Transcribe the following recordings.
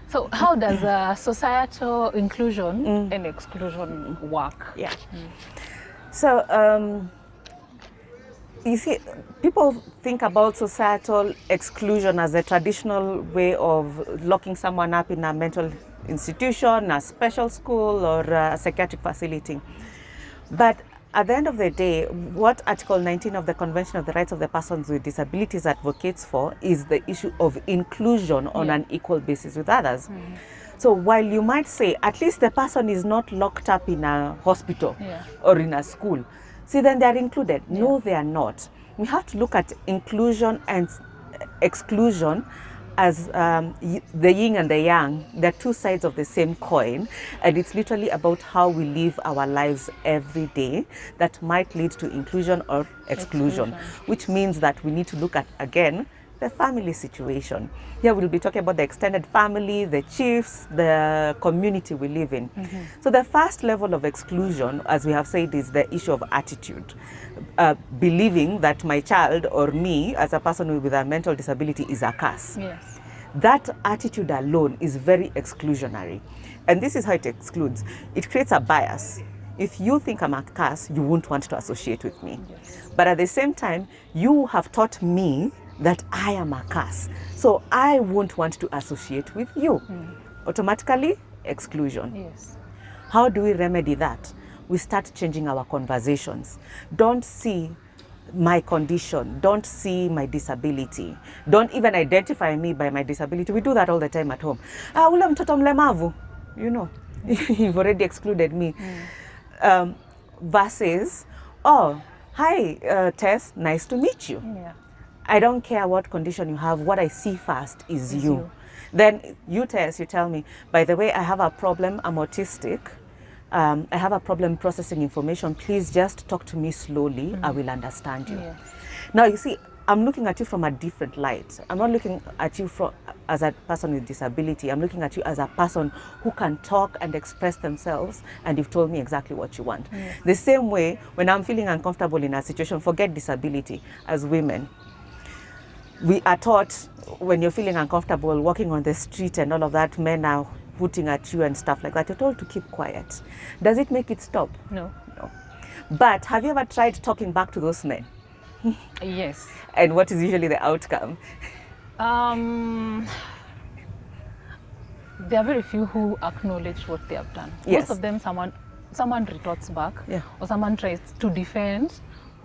So how does societal inclusion and exclusion work? Yeah. So, you see, people think about societal exclusion as a traditional way of locking someone up in a mental institution, a special school, or a psychiatric facility. But at the end of the day, what Article 19 of the Convention of the Rights of the Persons with Disabilities advocates for is the issue of inclusion on an equal basis with others. So while you might say, at least the person is not locked up in a hospital or in a school, see, then they are included. No, they are not. We have to look at inclusion and exclusion as the yin and the yang. They're two sides of the same coin, and it's literally about how we live our lives every day that might lead to inclusion or exclusion. Which means that we need to look at, again, the family situation. Here we'll be talking about the extended family, the chiefs, the community we live in. So the first level of exclusion, as we have said, is the issue of attitude. Believing that my child or me as a person with a mental disability is a curse. Yes. That attitude alone is very exclusionary. And this is how it excludes. It creates a bias. If you think I'm a curse, you won't want to associate with me. But at the same time, you have taught me that I am a curse, so I won't want to associate with you. Automatically, exclusion. Yes. How do we remedy that? We start changing our conversations. Don't see my condition. Don't see my disability. Don't even identify me by my disability. We do that all the time at home. Ule mtoto mlemavu, you know, you've already excluded me. Versus, oh, hi, Tess, nice to meet you. Yeah. I don't care what condition you have. What I see first is you. Then you, Tess, you tell me, by the way, I have a problem. I'm autistic. I have a problem processing information. Please just talk to me slowly. I will understand you. Yes. Now, you see, I'm looking at you from a different light. I'm not looking at you as a person with disability. I'm looking at you as a person who can talk and express themselves, and you've told me exactly what you want. The same way, when I'm feeling uncomfortable in a situation, forget disability, as women, we are taught when you're feeling uncomfortable walking on the street and all of that, men are hooting at you and stuff like that. You're told to keep quiet. Does it make it stop? No. No. But have you ever tried talking back to those men? Yes. And what is usually the outcome? There are very few who acknowledge what they have done. Yes. Most of them, someone retorts back, or someone tries to defend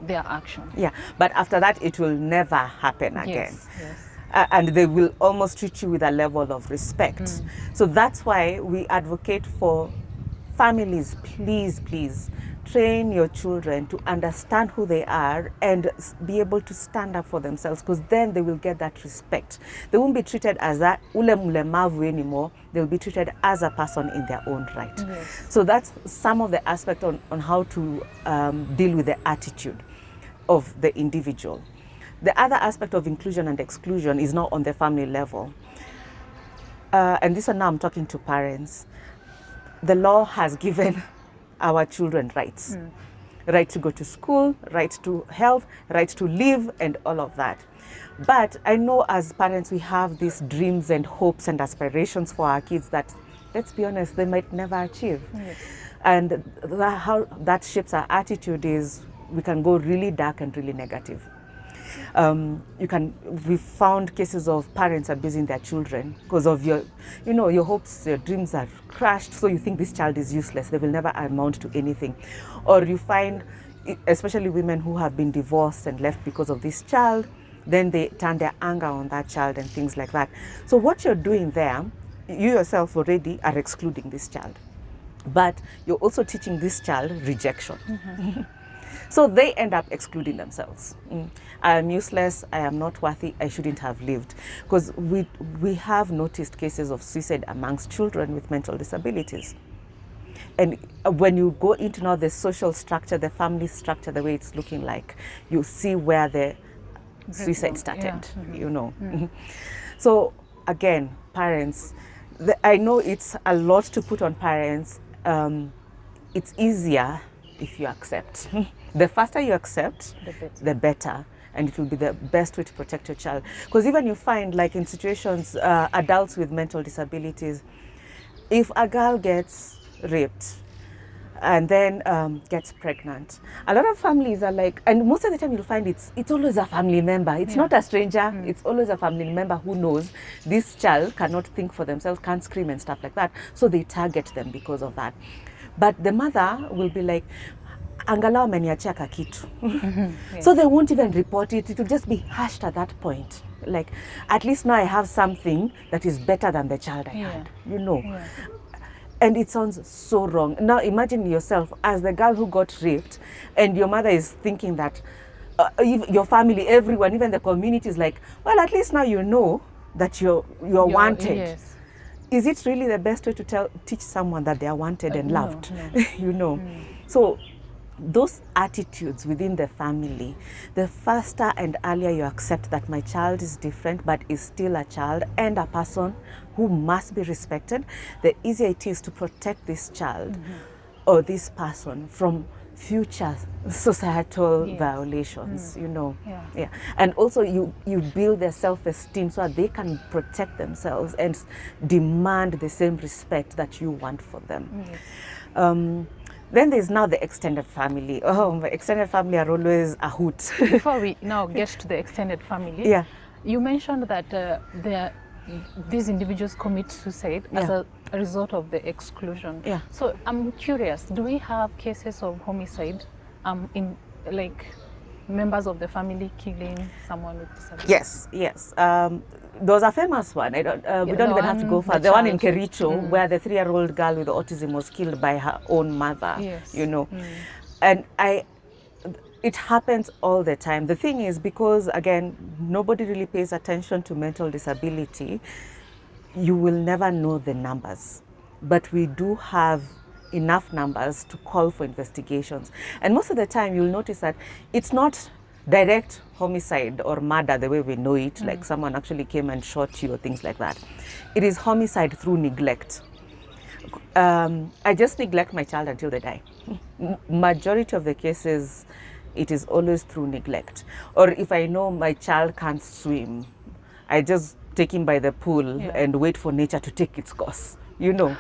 their action. Yeah, but after that, it will never happen again. Yes, yes. And they will almost treat you with a level of respect. So that's why we advocate for families, please, please, train your children to understand who they are and be able to stand up for themselves, because then they will get that respect. They won't be treated as that ule mlemavu anymore. They'll be treated as a person in their own right. Yes. So that's some of the aspect on how to deal with the attitude of the individual. The other aspect of inclusion and exclusion is not on the family level. And this one now I'm talking to parents. The law has given our children rights. Right to go to school, right to health, right to live, and all of that. But I know as parents we have these dreams and hopes and aspirations for our kids that, let's be honest, they might never achieve. Yes. And how that shapes our attitude is we can go really dark and really negative. We found cases of parents abusing their children because of your hopes, your dreams are crushed, so you think this child is useless, they will never amount to anything. Or you find, especially women who have been divorced and left because of this child, then they turn their anger on that child and things like that. So what you're doing there, you yourself already are excluding this child, but you're also teaching this child rejection. So they end up excluding themselves. I am useless, I am not worthy, I shouldn't have lived. Because we have noticed cases of suicide amongst children with mental disabilities. And when you go into now the social structure, the family structure, the way it's looking like, you see where the suicide started, So again, parents, I know it's a lot to put on parents. It's easier if you accept. The faster you accept, the better. and it will be the best way to protect your child. Because even you find, like in situations, adults with mental disabilities, if a girl gets raped and then gets pregnant, a lot of families are like, and most of the time you'll find it's always a family member. It's not a stranger. It's always a family member who knows this child cannot think for themselves, can't scream and stuff like that. So they target them because of that. But the mother will be like, angalau ameniachia kakitu. So they won't even report it. It will just be hushed at that point. Like, at least now I have something that is better than the child I had, you know. And it sounds so wrong. Now imagine yourself as the girl who got raped, and your mother is thinking that your family, everyone, even the community is like, well, at least now you know that you're wanted. Yes. Is it really the best way to teach someone that they are wanted and loved? No. You know. So those attitudes within the family, the faster and earlier you accept that my child is different but is still a child and a person who must be respected, the easier it is to protect this child or this person from future societal violations, you know. And also you build their self-esteem so that they can protect themselves and demand the same respect that you want for them. Then there's now the extended family. Oh, the extended family are always a hoot. Before we now get to the extended family, you mentioned that these individuals commit suicide as a result of the exclusion. So I'm curious, do we have cases of homicide in like members of the family killing someone with disability? Yes. There was a famous one. We don't even have to go far. The one in Kericho, where the 3-year-old girl with autism was killed by her own mother. You know, and it happens all the time. The thing is, because again, nobody really pays attention to mental disability, you will never know the numbers. But we do have enough numbers to call for investigations. And most of the time, you'll notice that it's not direct homicide or murder the way we know it, like someone actually came and shot you or things like that. It is homicide through neglect. I just neglect my child until they die. Majority of the cases, it is always through neglect. Or if I know my child can't swim, I just take him by the pool and wait for nature to take its course, you know.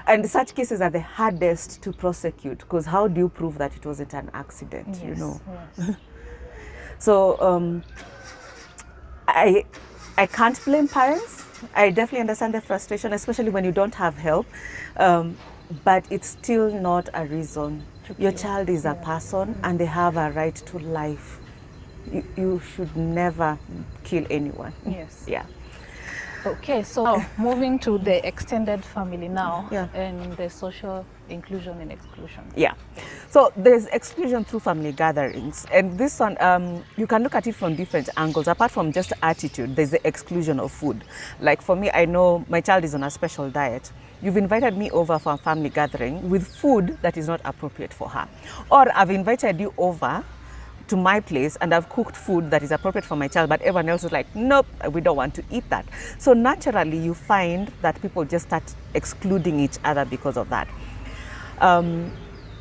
And such cases are the hardest to prosecute, because how do you prove that it wasn't an accident, you know? So I can't blame parents. I definitely understand the frustration, especially when you don't have help, but it's still not a reason. Your child is a person and they have a right to life. You should never kill anyone. Okay, so moving to the extended family now, and the social inclusion and exclusion. So there's exclusion through family gatherings, and this one you can look at it from different angles. Apart from just attitude, there's the exclusion of food. Like for me, I know my child is on a special diet. You've invited me over for a family gathering with food that is not appropriate for her, or I've invited you over to my place and I've cooked food that is appropriate for my child, but everyone else is like, nope, we don't want to eat that. So naturally you find that people just start excluding each other because of that.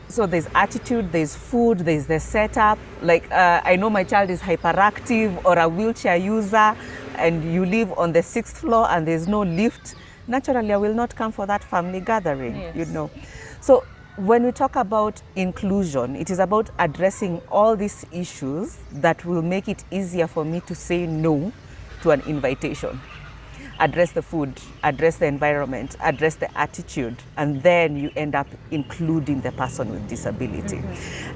So there's attitude, there's food, there's the setup. Like I know my child is hyperactive or a wheelchair user, and you live on the 6th floor and there's no lift. Naturally, I will not come for that family gathering, you know. So when we talk about inclusion, it is about addressing all these issues that will make it easier for me to say no to an invitation. Address the food, address the environment, address the attitude, and then you end up including the person with disability.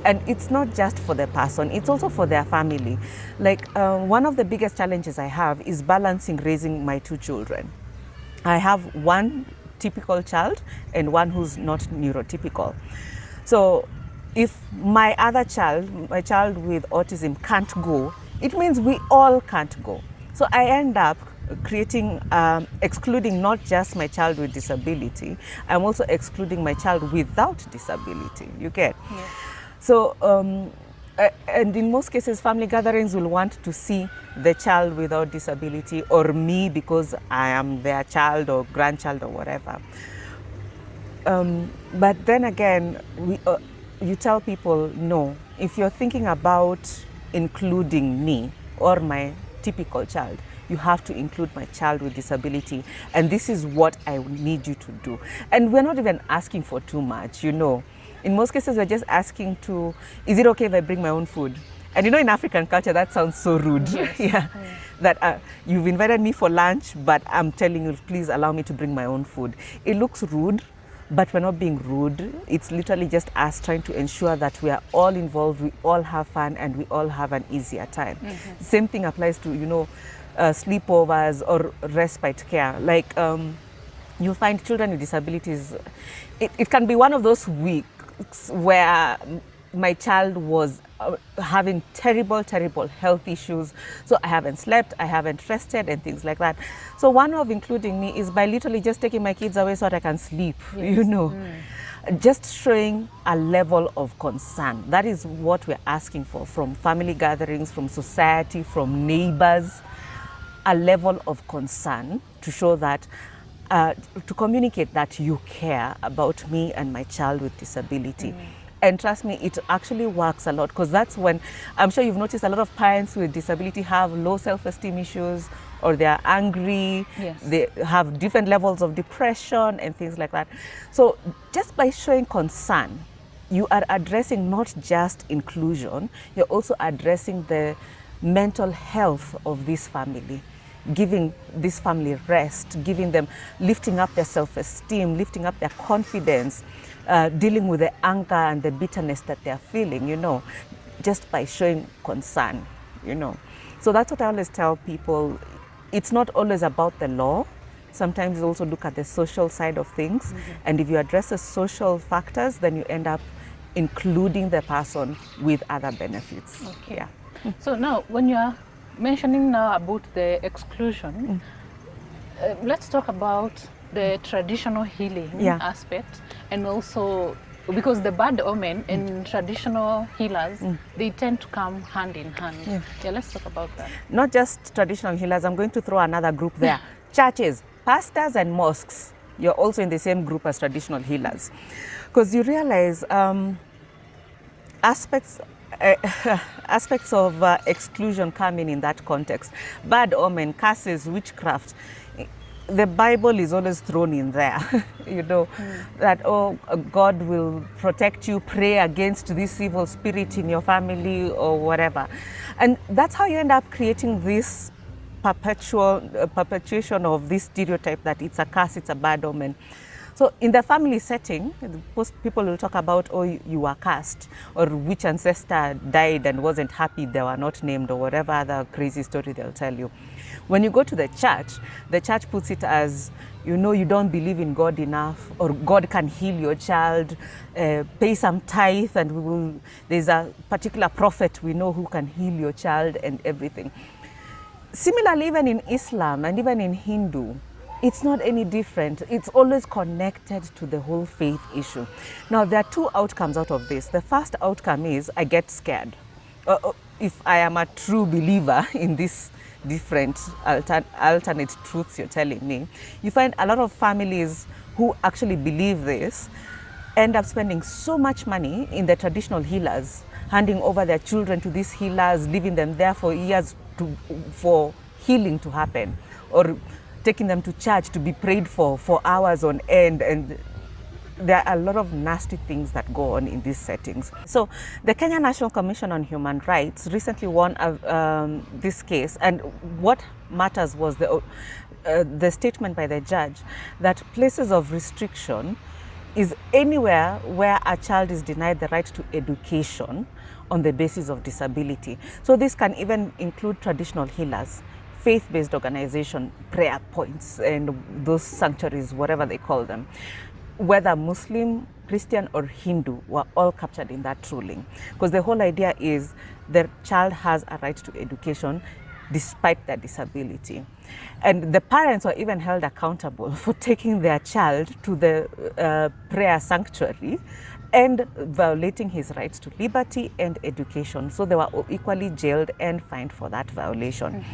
And it's not just for the person, it's also for their family. Like one of the biggest challenges I have is balancing raising my 2 children. I have one typical child and one who's not neurotypical. So if my other child, my child with autism, can't go, it means we all can't go. So I end up creating, excluding not just my child with disability, I'm also excluding my child without disability, you get? So, and in most cases, family gatherings will want to see the child without disability or me because I am their child or grandchild or whatever. But then again, you tell people, no, if you're thinking about including me or my typical child. You have to include my child with disability, and this is what I need you to do. And we're not even asking for too much, you know. In most cases, we're just asking to, is it okay if I bring my own food? And you know, in African culture, that sounds so rude. Yes. Yeah. That you've invited me for lunch, but I'm telling you, please allow me to bring my own food. It looks rude, but we're not being rude. It's literally just us trying to ensure that we are all involved, we all have fun, and we all have an easier time. Mm-hmm. Same thing applies to, you know, sleepovers or respite care. Like you find children with disabilities, it can be one of those weeks where my child was having terrible health issues. So I haven't slept, I haven't rested, and things like that. So one way of including me is by literally just taking my kids away so that I can sleep, yes. You know. Just showing a level of concern. That is what we're asking for from family gatherings, from society, from neighbors. A level of concern to show that, to communicate that you care about me and my child with disability. And trust me, it actually works a lot, because that's when, I'm sure you've noticed a lot of parents with disability have low self-esteem issues, or they're angry, yes. They have different levels of depression and things like that. So just by showing concern, you are addressing not just inclusion, you're also addressing the mental health of this family, giving this family rest, giving them, lifting up their self-esteem, lifting up their confidence, dealing with the anger and the bitterness that they're feeling, you know, just by showing concern, you know. So that's what I always tell people. It's not always about the law. Sometimes you also look at the social side of things. Mm-hmm. And if you address the social factors, then you end up including the person with other benefits. Okay. Yeah. So now, when you're mentioning now about the exclusion, let's talk about the traditional healing aspect, and also because the bad omen and traditional healers, they tend to come hand in hand. Yeah, let's talk about that. Not just traditional healers, I'm going to throw another group there. Churches, pastors and mosques, you're also in the same group as traditional healers. Because you realize aspects of exclusion come in that context. Bad omen, curses, witchcraft. The Bible is always thrown in there, you know, that, oh, God will protect you, pray against this evil spirit in your family or whatever. And that's how you end up creating this perpetuation of this stereotype that it's a curse, it's a bad omen. So in the family setting, most people will talk about, oh, you were cursed, or which ancestor died and wasn't happy, they were not named, or whatever other crazy story they'll tell you. When you go to the church puts it as, you know, you don't believe in God enough, or God can heal your child, pay some tithe, and there's a particular prophet we know who can heal your child and everything. Similarly, even in Islam and even in Hindu, it's not any different. It's always connected to the whole faith issue. Now, there are two outcomes out of this. The first outcome is I get scared. If I am a true believer in these different alternate truths you're telling me, you find a lot of families who actually believe this end up spending so much money in the traditional healers, handing over their children to these healers, leaving them there for years for healing to happen, or taking them to church to be prayed for hours on end, and there are a lot of nasty things that go on in these settings. So the Kenya National Commission on Human Rights recently won this case, and what matters was the statement by the judge that places of restriction is anywhere where a child is denied the right to education on the basis of disability. So this can even include traditional healers, faith-based organization, prayer points, and those sanctuaries, whatever they call them. Whether Muslim, Christian, or Hindu were all captured in that ruling. Because the whole idea is the child has a right to education despite their disability. And the parents were even held accountable for taking their child to the prayer sanctuary and violating his rights to liberty and education. So they were equally jailed and fined for that violation.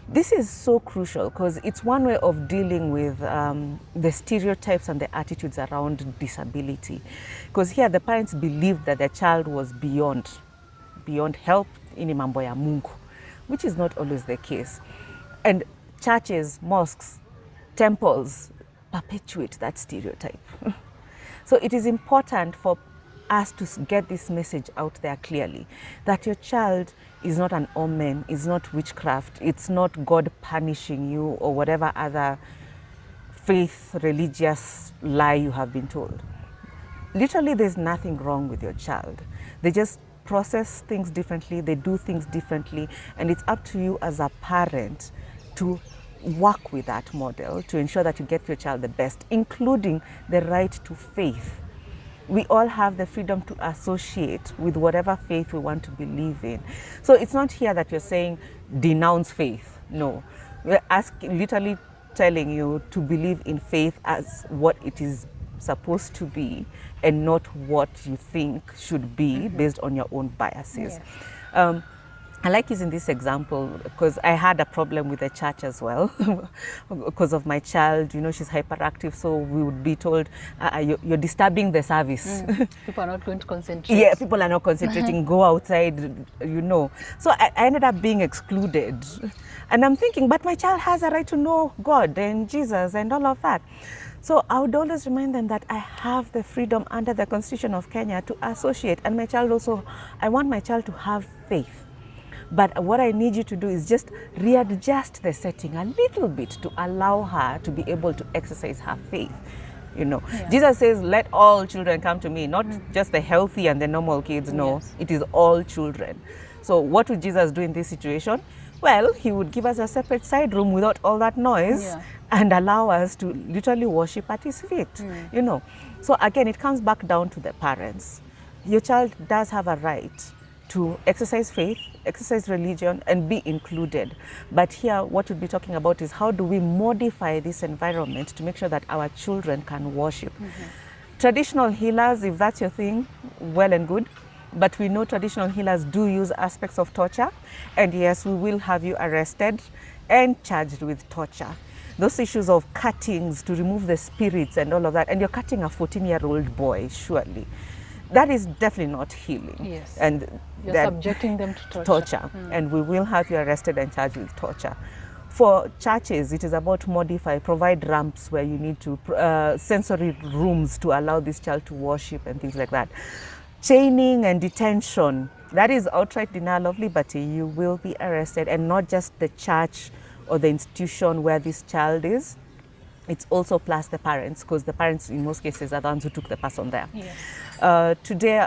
This is so crucial because it's one way of dealing with the stereotypes and the attitudes around disability. Because here the parents believed that their child was beyond help, ini mambo ya Mungu, which is not always the case. And churches, mosques, temples perpetuate that stereotype. So it is important for us to get this message out there clearly, that your child is not an omen, is not witchcraft, it's not God punishing you or whatever other faith, religious lie you have been told. Literally, there's nothing wrong with your child. They just process things differently, they do things differently, and it's up to you as a parent to work with that model to ensure that you get your child the best, including the right to faith. We all have the freedom to associate with whatever faith we want to believe in. So it's not here that you're saying denounce faith. No, we're literally telling you to believe in faith as what it is supposed to be and not what you think should be based on your own biases. Yes. I like using this example because I had a problem with the church as well because of my child. You know, she's hyperactive, so we would be told, you're disturbing the service. People are not going to concentrate. Yeah, people are not concentrating, go outside, you know. So I ended up being excluded. And I'm thinking, but my child has a right to know God and Jesus and all of that. So I would always remind them that I have the freedom under the Constitution of Kenya to associate. And my child also, I want my child to have faith. But what I need you to do is just readjust the setting a little bit to allow her to be able to exercise her faith. You know, Jesus says, let all children come to me, not just the healthy and the normal kids. No, it is all children. So what would Jesus do in this situation? Well, he would give us a separate side room without all that noise and allow us to literally worship at his feet, you know. So again, it comes back down to the parents. Your child does have a right to exercise faith, exercise religion, and be included. But here, what we'll be talking about is how do we modify this environment to make sure that our children can worship. Traditional healers, if that's your thing, well and good. But we know traditional healers do use aspects of torture. And yes, we will have you arrested and charged with torture. Those issues of cuttings to remove the spirits and all of that. And you're cutting a 14-year-old boy, surely. That is definitely not healing. Yes. And you're subjecting them to torture. And we will have you arrested and charged with torture. For churches, it is about provide ramps where you need to, sensory rooms to allow this child to worship and things like that. Chaining and detention, that is outright denial of liberty. You will be arrested, and not just the church or the institution where this child is. It's also plus the parents, because the parents in most cases are the ones who took the person there. Yes. Today,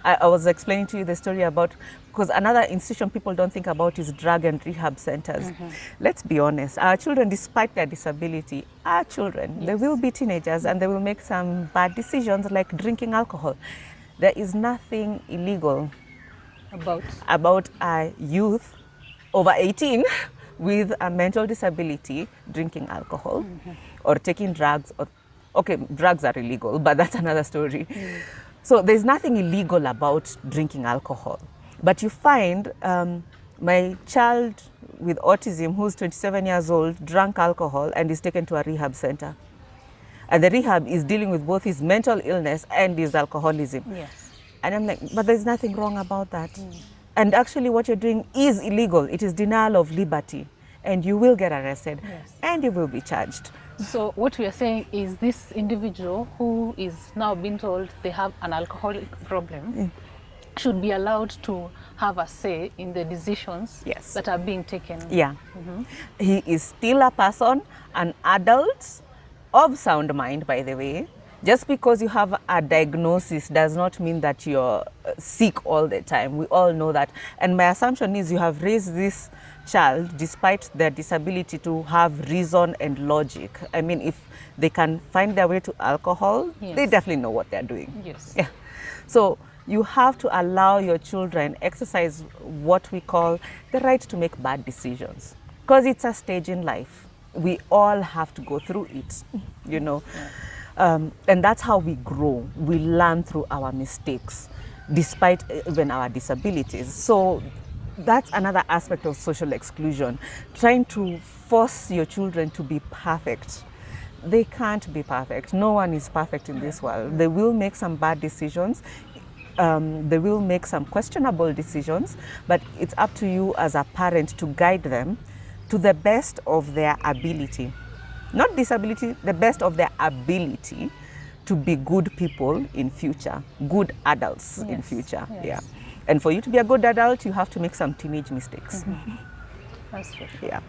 I was explaining to you the story about, because another institution people don't think about is drug and rehab centers. Let's be honest, our children, despite their disability, are children. They will be teenagers and they will make some bad decisions like drinking alcohol. There is nothing illegal about a youth over 18 with a mental disability drinking alcohol or taking drugs. Okay, drugs are illegal, but that's another story. So there's nothing illegal about drinking alcohol. But you find my child with autism, who's 27 years old, drank alcohol and is taken to a rehab center. And the rehab is dealing with both his mental illness and his alcoholism. Yes. And I'm like, but there's nothing wrong about that. And actually what you're doing is illegal. It is denial of liberty. And you will get arrested. Yes. And you will be charged. So what we are saying is this individual who is now being told they have an alcoholic problem should be allowed to have a say in the decisions that are being taken. Yeah. He is still a person, an adult of sound mind, by the way. Just because you have a diagnosis does not mean that you're sick all the time. We all know that. And my assumption is you have raised this child, despite their disability, to have reason and logic. I mean, if they can find their way to alcohol, they definitely know what they're doing. Yes. Yeah. So you have to allow your children exercise what we call the right to make bad decisions. Because it's a stage in life. We all have to go through it, you know. And that's how we grow. We learn through our mistakes, despite even our disabilities. So that's another aspect of social exclusion, trying to force your children to be perfect. They can't be perfect. No one is perfect in this world. They will make some bad decisions. They will make some questionable decisions, but it's up to you as a parent to guide them to the best of their ability. Not disability, the best of their ability to be good people in future, good adults in future. Yes. Yeah. And for you to be a good adult, you have to make some teenage mistakes. That's for sure. Yeah.